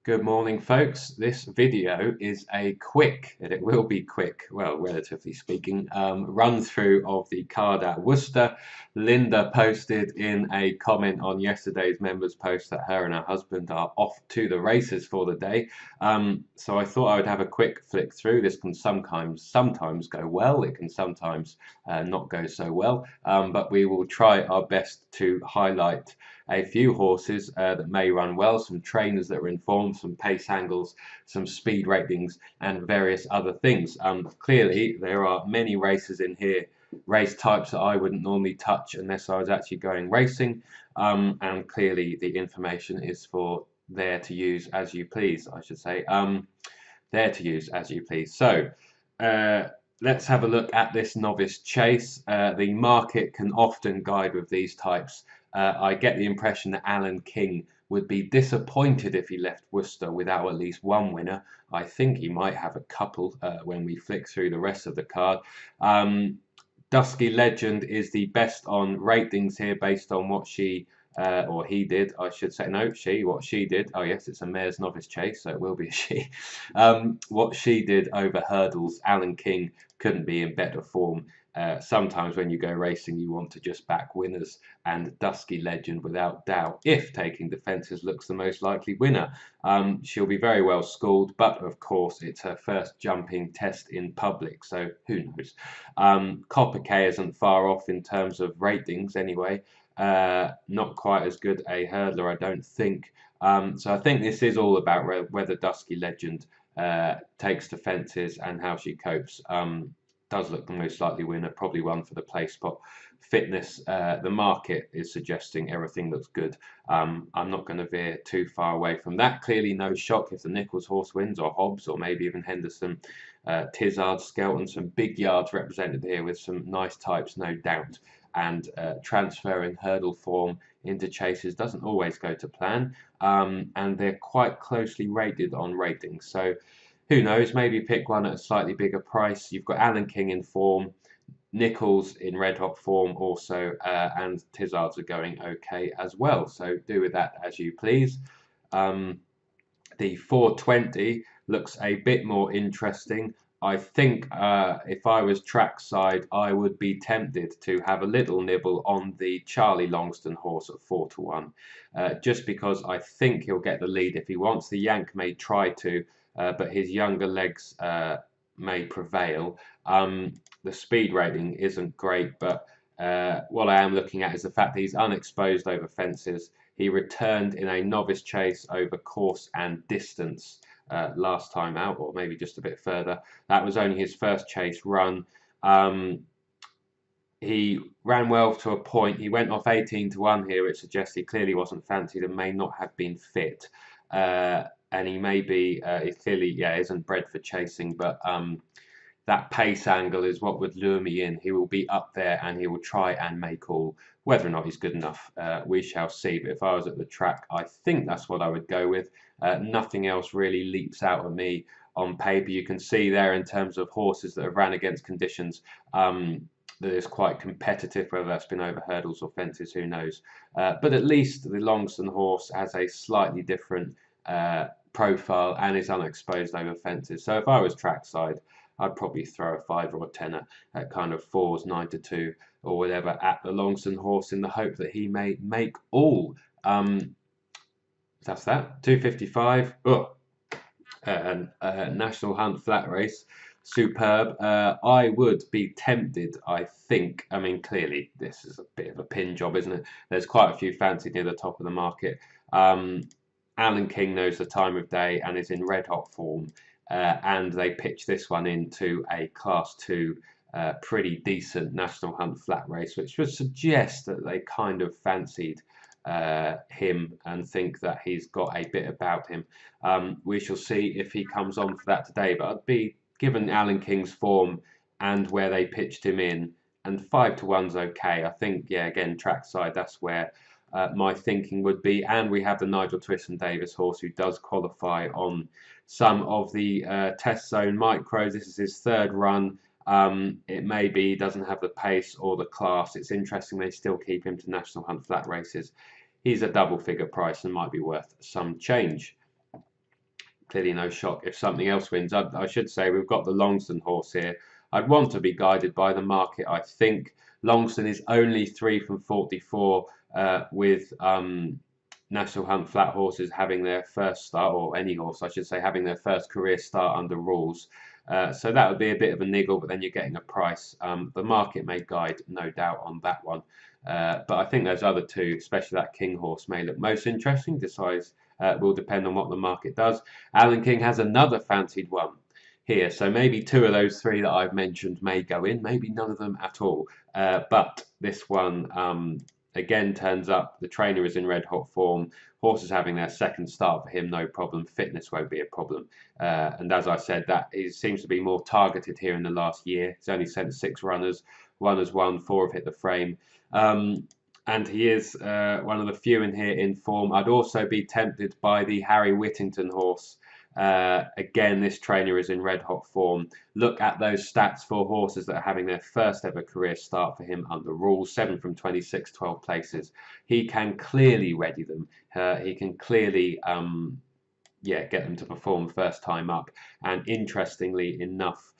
Good morning, folks. This video is a quick, and it will be quick, well, relatively speaking, run through of the card at Worcester. Linda posted in a comment on yesterday's members post that her and her husband are off to the races for the day. So I thought I would have a quick flick through. This can sometimes go well. It can sometimes not go so well, but we will try our best to highlight a few horses that may run well, some trainers that are informed, some pace angles, some speed ratings, and various other things. Clearly, there are many races in here, race types that I wouldn't normally touch unless I was actually going racing. And clearly, the information is for there to use as you please, I should say. There to use as you please. So, let's have a look at this novice chase. The market can often guide with these types. I get the impression that Alan King would be disappointed if he left Worcester without at least one winner. I think he might have a couple when we flick through the rest of the card. Dusky Legend is the best on ratings here based on what she or he did, I should say. No, what she did. Oh, yes, it's a mare's novice chase, so it will be a she. What she did over hurdles, Alan King couldn't be in better form. Sometimes when you go racing, you want to just back winners, and Dusky Legend, without doubt, if taking defences, looks the most likely winner. She'll be very well schooled, but of course, it's her first jumping test in public, so who knows? Copper K isn't far off in terms of ratings anyway. Not quite as good a hurdler, I don't think. So I think this is all about whether Dusky Legend takes defences and how she copes. Does look the most likely winner, probably one for the place spot. Fitness, the market is suggesting everything looks good. I'm not going to veer too far away from that. Clearly no shock if the Nichols horse wins, or Hobbs, or maybe even Henderson. Tizard, Skelton, some big yards represented here with some nice types, no doubt. And transferring hurdle form into chases doesn't always go to plan, and they're quite closely rated on ratings. So who knows, maybe pick one at a slightly bigger price. You've got Alan King in form, Nichols in red hot form also, and Tizards are going okay as well. So do with that as you please. The 420 looks a bit more interesting. I think if I was trackside, I would be tempted to have a little nibble on the Charlie Longston horse at 4-1, just because I think he'll get the lead if he wants. The Yank may try to, but his younger legs may prevail. The speed rating isn't great, but what I am looking at is the fact that he's unexposed over fences. He returned in a novice chase over course and distance last time out, or maybe just a bit further. That was only his first chase run. He ran well to a point. He went off 18-1 here, which suggests he clearly wasn't fancied and may not have been fit. And he may be, he clearly, isn't bred for chasing, but that pace angle is what would lure me in. He will be up there and he will try and make all. Whether or not he's good enough, we shall see. But if I was at the track, I think that's what I would go with. Nothing else really leaps out at me on paper. You can see there in terms of horses that have ran against conditions that is quite competitive, whether that's been over hurdles or fences, who knows. But at least the Longston horse has a slightly different profile and is unexposed over fences. So if I was trackside, I'd probably throw a 5 or a 10 at kind of 4s, 9-2 or whatever at the Longston horse in the hope that he may make all. That's that. 255. Oh, National Hunt flat race. Superb. I would be tempted, I think. I mean, clearly, this is a bit of a pin job, isn't it? There's quite a few fancied near the top of the market. Alan King knows the time of day and is in red hot form. And they pitched this one into a Class 2 pretty decent National Hunt flat race, which would suggest that they kind of fancied him and think that he's got a bit about him. We shall see if he comes on for that today, but I'd be given Alan King's form and where they pitched him in, and 5-1's okay. I think, yeah, again, trackside, that's where my thinking would be. And we have the Nigel Twiston-Davies horse who does qualify on some of the test zone micros. This is his third run. It may be he doesn't have the pace or the class. It's interesting they still keep him to National Hunt flat races. He's a double figure price and might be worth some change. clearly no shock if something else wins. I should say we've got the Longston horse here. I'd want to be guided by the market. I think Longston is only 3 from 44 with National Hunt flat horses having their first start, or any horse, I should say, having their first career start under rules. So that would be a bit of a niggle, but then you're getting a price. The market may guide, no doubt, on that one. But I think those other two, especially that King horse, may look most interesting. Decides will depend on what the market does. Alan King has another fancied one here, so maybe two of those three that I've mentioned may go in, maybe none of them at all. But this one again turns up. The trainer is in red hot form. Horse is having their second start for him, no problem. Fitness won't be a problem. And as I said, that seems to be more targeted here in the last year. He's only sent 6 runners. 1 has won, 4 have hit the frame. And he is one of the few in here in form. I'd also be tempted by the Harry Whittington horse. Again, this trainer is in red hot form. Look at those stats for horses that are having their first ever career start for him under rules. 7 from 26, 12 places. He can clearly ready them. He can clearly get them to perform first time up. And interestingly enough,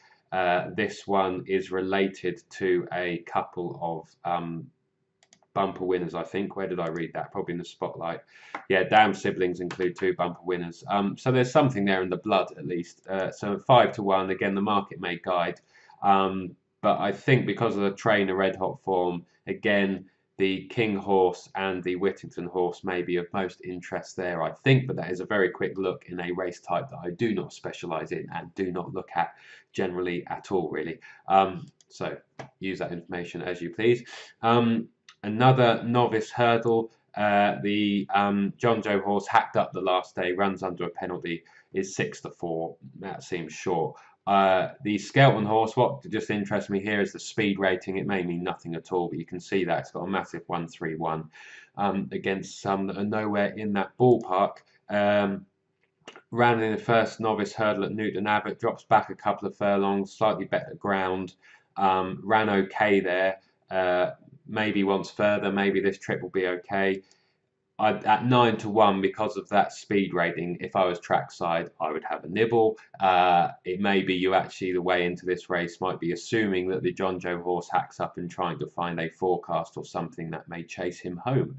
this one is related to a couple of bumper winners, I think. Where did I read that? Probably in the Spotlight. Yeah, Damn siblings include 2 bumper winners. So there's something there in the blood, at least. So 5 to 1. Again, the market may guide. But I think because of the trainer red hot form, again, the King horse and the Whittington horse may be of most interest there, I think. But that is a very quick look in a race type that I do not specialise in and do not look at generally at all, really. So use that information as you please. Another novice hurdle, the John Joe horse hacked up the last day, runs under a penalty, is 6 to 4. That seems short. The Skelton horse, what just interests me here is the speed rating. It may mean nothing at all, but you can see that it's got a massive 131 against some that are nowhere in that ballpark. Ran in the first novice hurdle at Newton Abbot, drops back a couple of furlongs, slightly better ground. Ran okay there. Maybe once further, maybe this trip will be okay. At 9 to 1, because of that speed rating, if I was trackside, I would have a nibble. It may be you actually, the way into this race, might be assuming that the John Joe horse hacks up and trying to find a forecast or something that may chase him home.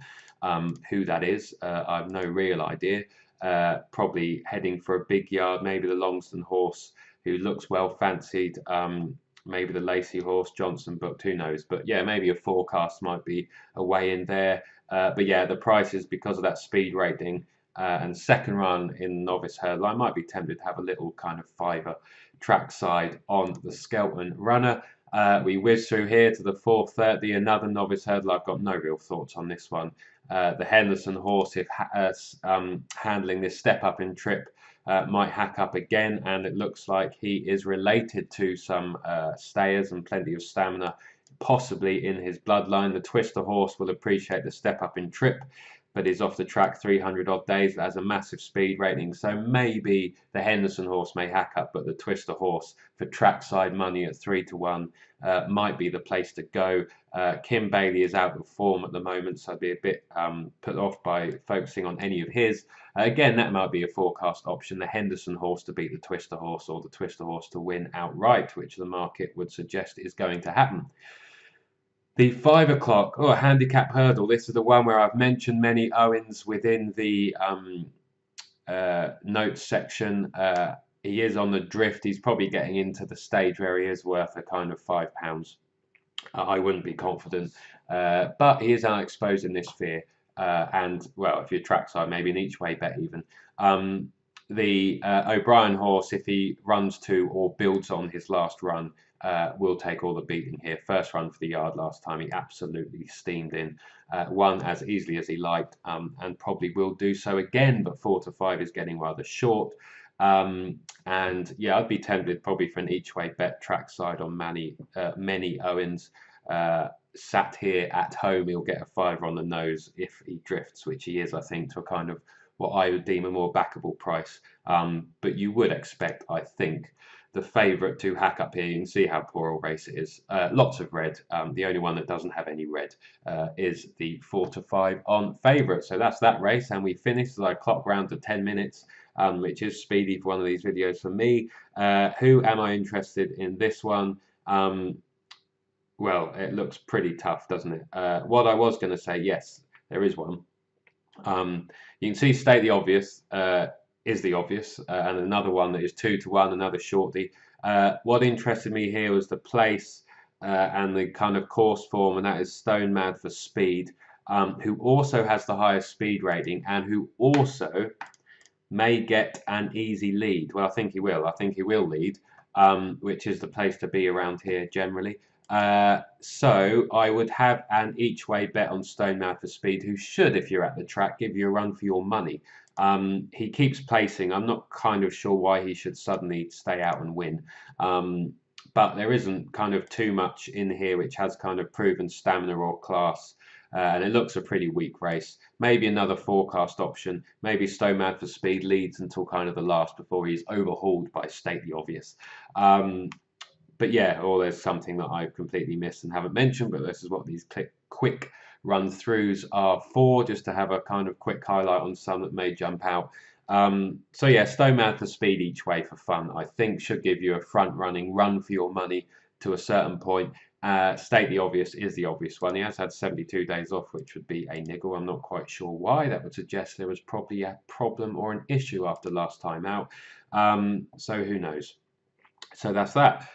Who that is, I have no real idea. Probably heading for a big yard, maybe the Longston horse, who looks well fancied. Maybe the Lacey horse, Johnson booked, who knows. But yeah, maybe a forecast might be a way in there. But yeah, the prices, because of that speed rating and second run in novice hurdle, I might be tempted to have a little kind of fiver trackside on the Skelton runner. We whiz through here to the 4:30, another novice hurdle. I've got no real thoughts on this one. The Henderson horse, if handling this step up in trip, might hack up again, and it looks like he is related to some stayers and plenty of stamina, possibly in his bloodline. The Twister horse will appreciate the step up in trip, but is off the track 300 odd days. That has a massive speed rating, so maybe the Henderson horse may hack up, but the Twister horse for trackside money at 3 to 1 might be the place to go. Kim Bailey is out of form at the moment, so I'd be a bit put off by focusing on any of his. Again, that might be a forecast option, the Henderson horse to beat the Twister horse, or the Twister horse to win outright, which the market would suggest is going to happen. The 5 o'clock, handicap hurdle. This is the one where I've mentioned many Owens within the notes section. He is on the drift. He's probably getting into the stage where he is worth a kind of £5. I wouldn't be confident, but he is unexposed in this fear. And well, if you're trackside, maybe an each way bet even. The O'Brien horse, if he runs to or builds on his last run, will take all the beating here. First run for the yard last time, he absolutely steamed in. Won as easily as he liked, and probably will do so again, but 4 to 5 is getting rather short. And yeah, I'd be tempted probably for an each way bet trackside on many Owens. Sat here at home, he'll get a fiver on the nose if he drifts, which he is, I think, to a kind of what I would deem a more backable price. But you would expect, I think, the favourite to hack up here. You can see how poor a race it is. Lots of red. The only one that doesn't have any red is the 4 to 5 on favourite. So that's that race, and we finished as I clock round to 10 minutes. which is speedy for one of these videos for me. Who am I interested in this one? Well, it looks pretty tough, doesn't it? What I was going to say, yes, there is one. You can see state the obvious is the obvious, and another one that is 2-1, another shorty. What interested me here was the place and the kind of course form, and that is Stone Mad for Speed, who also has the highest speed rating and who also may get an easy lead. Well, I think he will. I think he will lead, which is the place to be around here generally. So I would have an each way bet on Stone Mad for Speed, who should, if you're at the track, give you a run for your money. He keeps placing. I'm not kind of sure why he should suddenly stay out and win. But there isn't kind of too much in here which has kind of proven stamina or class. And it looks a pretty weak race. Maybe another forecast option. Maybe Stone Mad for Speed leads until kind of the last before he's overhauled by State the Obvious. But yeah, or there's something that I've completely missed and haven't mentioned, but this is what these quick run throughs are for, just to have a kind of quick highlight on some that may jump out. So yeah, Stone Mad for Speed each way for fun, I think should give you a front running run for your money to a certain point. State the Obvious is the obvious one. He has had 72 days off, which would be a niggle. I'm not quite sure why. That would suggest there was probably a problem or an issue after last time out. So who knows? So that's that.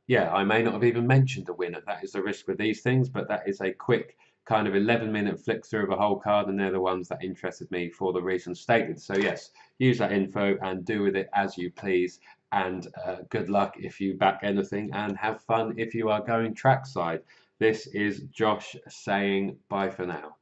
Yeah, I may not have even mentioned the winner. That is the risk with these things, but that is a quick kind of 11-minute flick through of a whole card, and they're the ones that interested me for the reasons stated. So yes, use that info and do with it as you please. And good luck if you back anything, and have fun if you are going trackside. This is Josh saying bye for now.